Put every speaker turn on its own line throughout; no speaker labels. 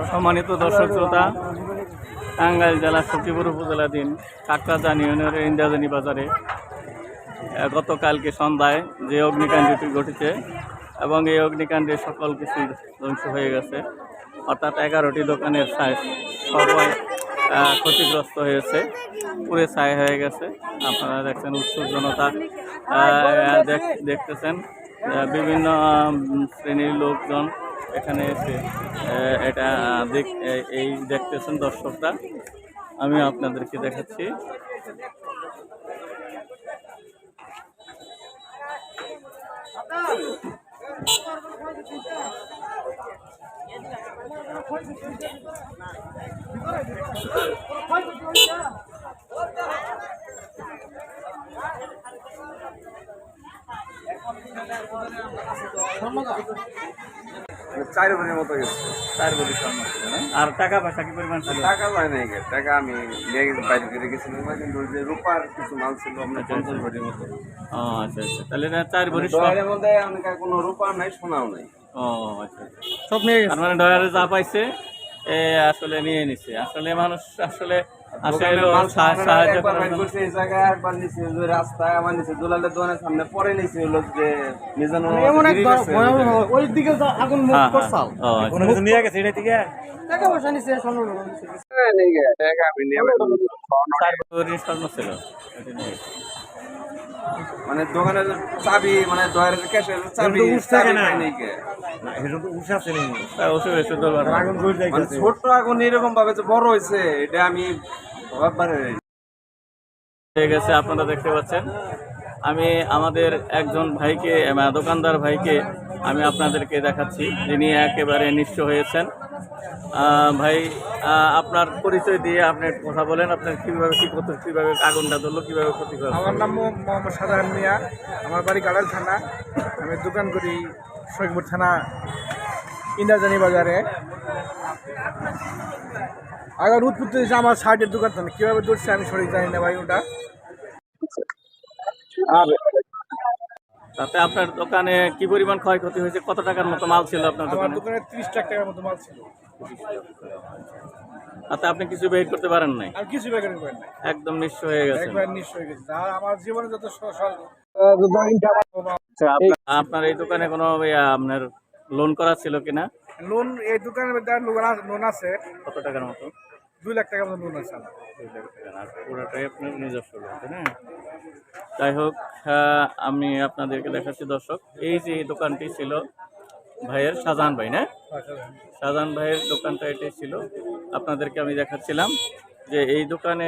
সম্মানিত দর্শক শ্রোতা, টাঙ্গাইল জেলার সখীপুর উপজেলাধীন কাকরাজান ইউনিয়নের ইন্দ্রাজানি বাজারে গতকালকে সন্ধ্যায় যে অগ্নিকাণ্ডটি ঘটেছে এবং এই অগ্নিকাণ্ডে সকল কিছু ধ্বংস হয়ে গেছে, অর্থাৎ 11টি দোকানের সবাই ক্ষতিগ্রস্ত হয়েছে, পুরে ছাই হয়ে গেছে। আপনারা দেখছেন উৎসুক জনতা দেখতেছেন, বিভিন্ন শ্রেণীর লোকজন এখানে এসে এটা এই দেখতেছেন দর্শকরা। আমি আপনাদেরকে দেখাচ্ছি।
চার ভরির মতো গেছে।
4 ভরি স্বর্ণ ছিল না? আর টাকা পয়সা কি পরিমাণ ছিল?
টাকা হয় নাই, টাকা আমি বাইরে করে গেছিলাম, কিন্তু যে রূপার কিছু মাল ছিল আপনার 50 ভরির মতো।
ও আচ্ছা আচ্ছা, তাহলে 4 ভরি
ডয়ারের মধ্যে আমাদের কোনো রূপা নাই, সোনাও নাই।
ও আচ্ছা, সব নিয়ে গেছে। মানে ডয়ারে যা পাইছে আসলে নিয়ে নিছে। আসলে মানুষ আসলে সাহায্য করার জন্য
এই জায়গায় একবার নিচে রাস্তায় আমার নিচে দুলালের দোকানের সামনে পরে নিচে হলো যে মিজান ওই দিকে আগুন মুখ করছাল কোনো কিছু নিয়ে গেছে এটা থেকে টাকা পয়সা নিছে স্বর্ণ নিয়ে গেছে। টাকা আমি নিয়ে
স্বর্ণ ছিল
মানে দোকানের চাবি, মানে ডয়ারের ক্যাশের চাবি নিয়ে গেছে। ছোট আগুন এরকম ভাবে যে বড় হয়েছে এটা আমি
হয়ে গেছে। আপনারা দেখতে পাচ্ছেন, আমি আমাদের একজন ভাইকে, দোকানদার ভাইকে আমি আপনাদেরকে দেখাচ্ছি, যিনি একেবারে নিঃস্ব হয়েছেন। ভাই, আপনার পরিচয় দিয়ে আপনি কথা বলেন, আপনার কিভাবে আগুনটা ধরলো, কিভাবে ক্ষতি করলো?
আমার নাম মোহাম্মদ সাধারণ মিয়া, আমার বাড়ি গাড়াল থানা, আমি দোকান করি সৈয়দপুর থানা ইন্দ্রাজানি বাজারে। আগার উৎপত্তি হয়েছে আমার শার্টের দোকান থানা, কীভাবে ধরছে আমি সঠিক জানি না ভাই ওটা।
তাতে আপনার দোকানে কি পরিমাণ ক্ষয়ক্ষতি হয়েছে? কত টাকার মতো মাল ছিল আপনার
আমার
দোকানে?
দোকানে 30 লাখ টাকার মতো মাল ছিল।
তাতে আপনি কিছু বের করতে পারেন নাই?
আর কিছু বেকার করেন না,
একদম নিঃস্ব হয়ে গেছে।
একবার নিঃস্ব হয়ে গেছে। আর আমার জীবনে যত
আপনার এই দোকানে কোনো আপনার লোন করা ছিল কিনা?
লোন, এই দোকানের মধ্যে লোন আছে।
কত টাকার মতো?
2 লাখ টাকার মতো লোন আছে।
2 লাখ টাকা, আর পুরোটাই আপনার নিজস্ব লোন, তাই না? যাই হোক, আমি আপনাদেরকে দেখাচ্ছি দর্শক, এই যে দোকানটি ছিল ভাইয়ের, শাহজাহান ভাই না? শাহজাহান ভাইয়ের দোকানটা এটাই ছিল। আপনাদেরকে আমি দেখাচ্ছিলাম যে এই দোকানে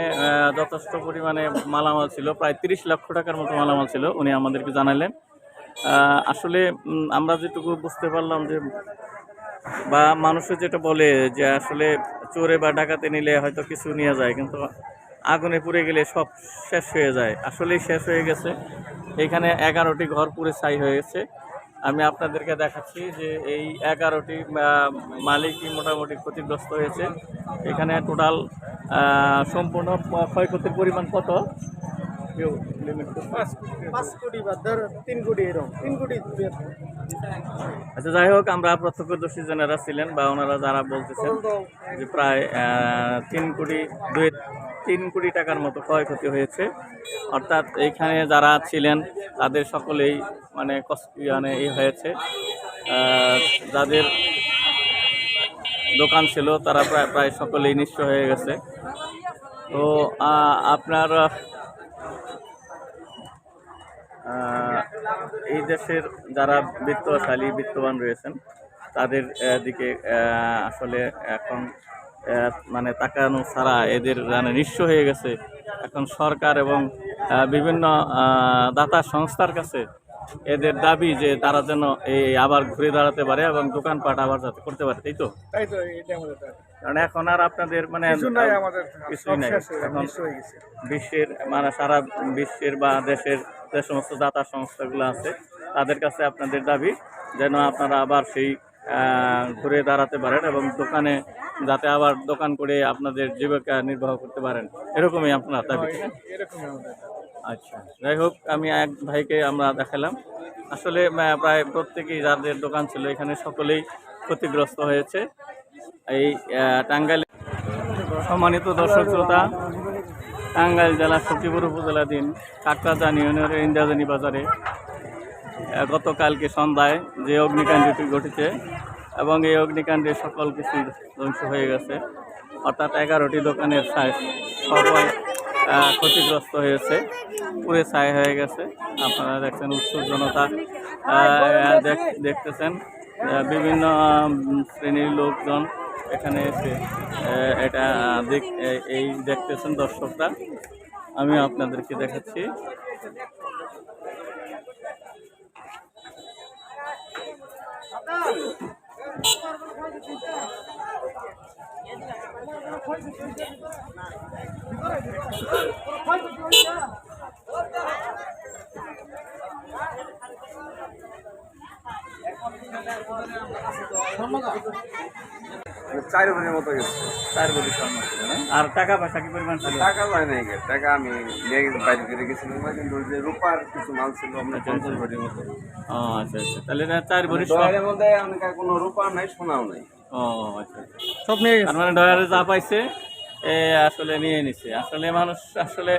যথেষ্ট পরিমাণে মালামাল ছিল, প্রায় 30 লক্ষ টাকার মতো মালামাল ছিল, উনি আমাদেরকে জানালেন। আসলে আমরা যেটুকু বুঝতে পারলাম যে, বা মানুষের যেটা বলে যে আসলে চোরে বা ডাকাতে নিলে হয়তো কিছু নিয়ে যায়, কিন্তু আগুনে পুড়ে গেলে সব শেষ হয়ে যায়। আসলেই শেষ হয়ে গেছে। এখানে 11টি ঘর পুড়ে ছাই হয়ে গেছে। আমি আপনাদেরকে দেখাচ্ছি যে এই 11টি মালিকই মোটামুটি ক্ষতিগ্রস্ত হয়েছে। এখানে টোটাল সম্পূর্ণ ক্ষয়ক্ষতির পরিমাণ কত?
5 কোটি বা 3 কোটি, এরকম 3 কোটি।
আচ্ছা, যাই হোক, আমরা প্রত্যক্ষদর্শী যারা ছিলেন বা ওনারা যারা বলতেছেন যে প্রায় 3 কোটি টাকার মতো ক্ষয়ক্ষতি হয়েছে। অর্থাৎ এইখানে যারা ছিলেন তাদের সকলেই মানে এই হয়েছে। যাদের দোকান ছিল তারা প্রায় সকলেই নিঃস্ব হয়ে গেছে। তো আপনার এই দেশের যারা বিত্তবান রয়েছেন তাদের দিকে আসলে এখন মানে তাকানো ছাড়া, এদের মানে নিঃস্ব হয়ে গেছে। এখন সরকার এবং বিভিন্ন দাতা সংস্থার কাছে এদের দাবি যে তারা যেন এই আবার ঘুরে দাঁড়াতে পারে এবং দোকানপাট আবার যাতে করতে পারে, তাই তো?
তাই তো, এটা আমাদের
কারণ এখন আর আপনাদের মানে কিছুই নাই। এখন
গেছে
বিশ্বের মানে সারা বিশ্বের বা দেশের যে সমস্ত দাতা সংস্থাগুলো আছে তাদের কাছে আপনাদের দাবি যেন আপনারা আবার সেই ঘুরে দাঁড়াতে পারেন এবং দোকানে যাতে আবার দোকান করে আপনাদের জীবিকা নির্বাহ করতে পারেন, এরকমই আপনার দাবি। আচ্ছা, যাই হোক, আমি এক ভাইকে আমরা দেখালাম। আসলে প্রায় প্রত্যেকেই যাদের দোকান ছিল এখানে সকলেই ক্ষতিগ্রস্ত হয়েছে। এই টাঙ্গাইল সম্মানিত দর্শক শ্রোতা, টাঙ্গাইল জেলার সখীপুর উপজেলাধীন কাকরাজান ইউনিয়নের ইন্দ্রাজানি বাজারে গতকালকে সন্ধ্যায় যে অগ্নিকাণ্ডটি ঘটেছে এবং এই অগ্নিকাণ্ডে সকল কিছু ধ্বংস হয়ে গেছে, অর্থাৎ 11টি দোকানের সবাই ক্ষতিগ্রস্ত হয়েছে, পুরে ছাই হয়ে গেছে। আপনারা দেখছেন উৎসুক জনতা দেখতেছেন, বিভিন্ন শ্রেণীর লোকজন এখানে এসে এটা এই দেখতেছেন দর্শকরা। আমি আপনাদেরকে দেখাচ্ছি।
চার ভরির মতো গেছে।
4 ভরি স্বর্ণ ছিল না? আর টাকা পয়সা কি পরিমাণ ছিল?
টাকা হয় নাই গে, টাকা আমি নিয়ে গেছি বাইরে করে গেছিলাম, কিন্তু ওই যে রূপার কিছু মাল ছিল আপনার 50 ভরির মতো।
ও আচ্ছা আচ্ছা, তাহলে 4 ভরি
ডয়ারের মধ্যে অনেক কোনো রূপা নাই, সোনাও নাই।
ও আচ্ছা আচ্ছা, সব নিয়ে গেছে। মানে ডয়ারে যা পাইছে আসলে নিয়ে নিছে। আসলে মানুষ আসলে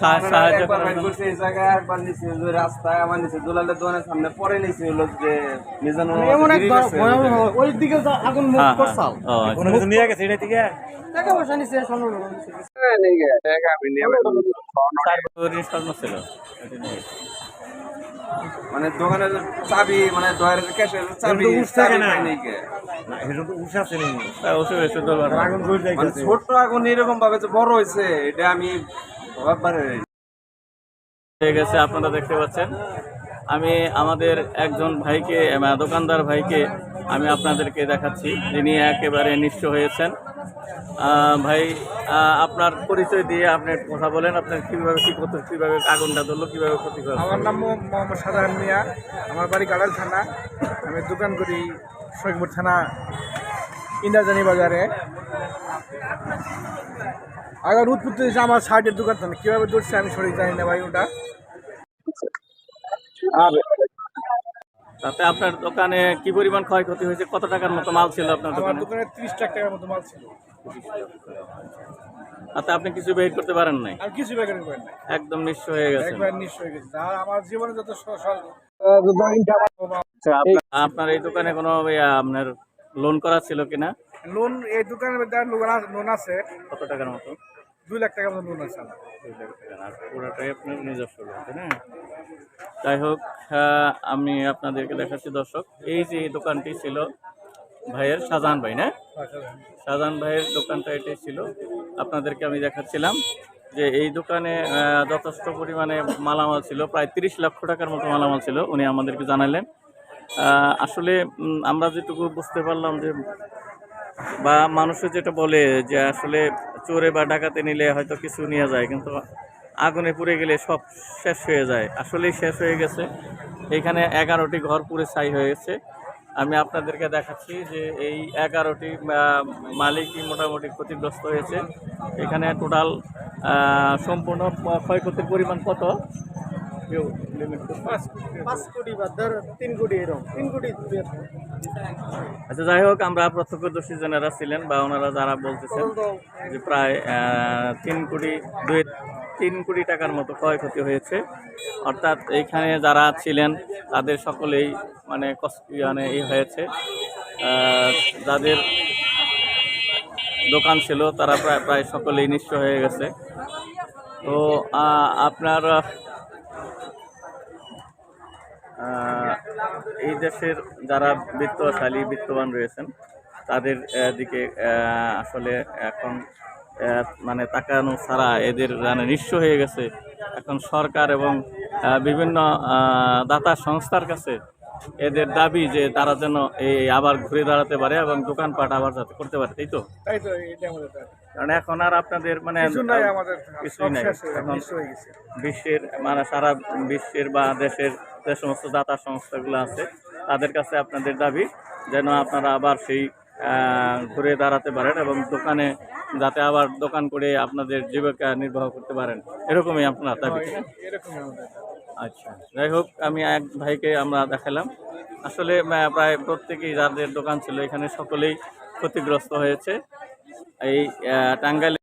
সাহায্য করার জন্য
এই জায়গায় একবার নিচে ওই রাস্তায় আমার নিচে দুলালের দোকানের সামনে পরে নিচে হলো যে মিজানুর ওই দিকে আগুন মুখ করছাল
কোনো কিছু নিয়ে গেছে এটা থেকে
টাকা পয়সা নিচে স্বর্ণ নেই গে, টাকা আমি নিয়ে
4 ভরি স্বর্ণ ছিল, এটা নিয়ে গেছে।
মানে দোকানের চাবি, মানে ডয়ারের ক্যাশের চাবি নেই গে। মানে ছোট আগুন এরকম ভাবে যে বড় হয়েছে, এটা আমি একবারে
হয়ে গেছে। আপনারা দেখতে পাচ্ছেন, আমি আমাদের একজন ভাইকে, দোকানদার ভাইকে আমি আপনাদেরকে দেখাচ্ছি, যিনি একেবারে নিঃস্ব হয়েছেন। ভাই, আপনার পরিচয় দিয়ে আপনি কথা বলেন, আপনার কীভাবে কী করতে, কীভাবে আগুনটা ধরলো, কীভাবে ক্ষতি করলো?
আমার নাম মোহাম্মদ সাধারণ মিয়া, আমার বাড়ি গাড়াল থানা। আমি দোকান করি সৈয়দপুর থানা ইন্দ্রাজানি বাজারে। আগে উৎপত্তি হয়েছে আমার সাইডের দোকান থানা, কীভাবে ধরছে আমি সঠিক জানি না ভাই ওটা। আর
তাতে আপনার দোকানে কি পরিমাণ ক্ষয়ক্ষতি হয়েছে? কত টাকার মতো মাল ছিল আপনার
আমার
দোকানে?
দোকানে 30 লাখ টাকার মতো মাল ছিল।
তাতে আপনি কিছু বের করতে পারেন নাই?
আর কিছু বেকার করেন না,
একদম নিঃস্ব হয়ে গেছে।
একবার নিঃস্ব হয়ে গেছে। আর আমার জীবনে যত
আপনার এই দোকানে কোনো আপনার লোন করা ছিল কিনা?
লোন, এই দোকানের মধ্যে লোন আছে
কত টাকার মতো?
2 লাখ টাকার মতো লোন আছে আমার।
2 লাখ টাকা। আর পুরোটাই আপনার নিজস্ব লোন, তাই না? যাই হোক, আমি আপনাদেরকে দেখাচ্ছি দর্শক, এই যে দোকানটি ছিল ভাইয়ের, শাহজাহান ভাই না? শাহজাহান ভাইয়ের দোকানটা এটাই ছিল। আপনাদেরকে আমি দেখাচ্ছিলাম যে এই দোকানে যথেষ্ট পরিমাণে মালামাল ছিল, প্রায় 30 লক্ষ টাকার মতো মালামাল ছিল, উনি আমাদেরকে জানালেন। আসলে আমরা যেটুকু বুঝতে পারলাম যে, বা মানুষের যেটা বলে যে আসলে চোরে বা ডাকাতে নিলে হয়তো কিছু নিয়ে যায়, কিন্তু আগুনে পুড়ে গেলে সব শেষ হয়ে যায়। আসলেই শেষ হয়ে গেছে। এখানে 11টি ঘর পুড়ে ছাই হয়ে গেছে। আমি আপনাদেরকে দেখাচ্ছি যে এই 11টি মালিকই মোটামুটি ক্ষতিগ্রস্ত হয়েছে। এখানে টোটাল সম্পূর্ণ ক্ষয়ক্ষতির পরিমাণ কত?
5 কোটি বা 3 কোটি এরকম, 3 কোটি।
আচ্ছা, যাই হোক, আমরা প্রত্যক্ষদর্শী যারা ছিলেন বা ওনারা যারা বলতেছেন যে প্রায় 3 কোটি টাকার মতো ক্ষয়ক্ষতি হয়েছে। অর্থাৎ এইখানে যারা ছিলেন তাদের সকলেই মানে এই হয়েছে। যাদের দোকান ছিল তারা প্রায় সকলেই নিঃস্ব হয়ে গেছে। তো আপনার এই দেশের যারা বিত্তবান রয়েছেন তাদের দিকে আসলে এখন মানে তাকানো ছাড়া এদের মানে নিঃস্ব হয়ে গেছে। এখন সরকার এবং বিভিন্ন দাতা সংস্থার কাছে এদের দাবি যে তারা যেন এই আবার ঘুরে দাঁড়াতে পারে এবং দোকানপাট আবার যাতে করতে পারে, তাই তো?
তাই তো, এটা আমাদের
কারণ এখন আর আপনাদের মানে
কিছু নাই, আমাদের
কিছুই নাই। এখন
নিঃস্ব হয়ে গেছে।
বিশ্বের মানে সারা বিশ্বের বা দেশের যে সমস্ত দাতা সংস্থাগুলো আছে তাদের কাছে আপনাদের দাবি যেন আপনারা আবার সেই ঘুরে দাঁড়াতে পারেন এবং দোকানে যাতে আবার দোকান করে আপনাদের জীবিকা নির্বাহ করতে পারেন, এরকমই আপনার দাবি। আচ্ছা, যাই হোক, আমি এক ভাইকে আমরা দেখালাম। আসলে প্রায় প্রত্যেকেই যাদের দোকান ছিল এখানে সকলেই ক্ষতিগ্রস্ত হয়েছে। এই টাঙ্গাইল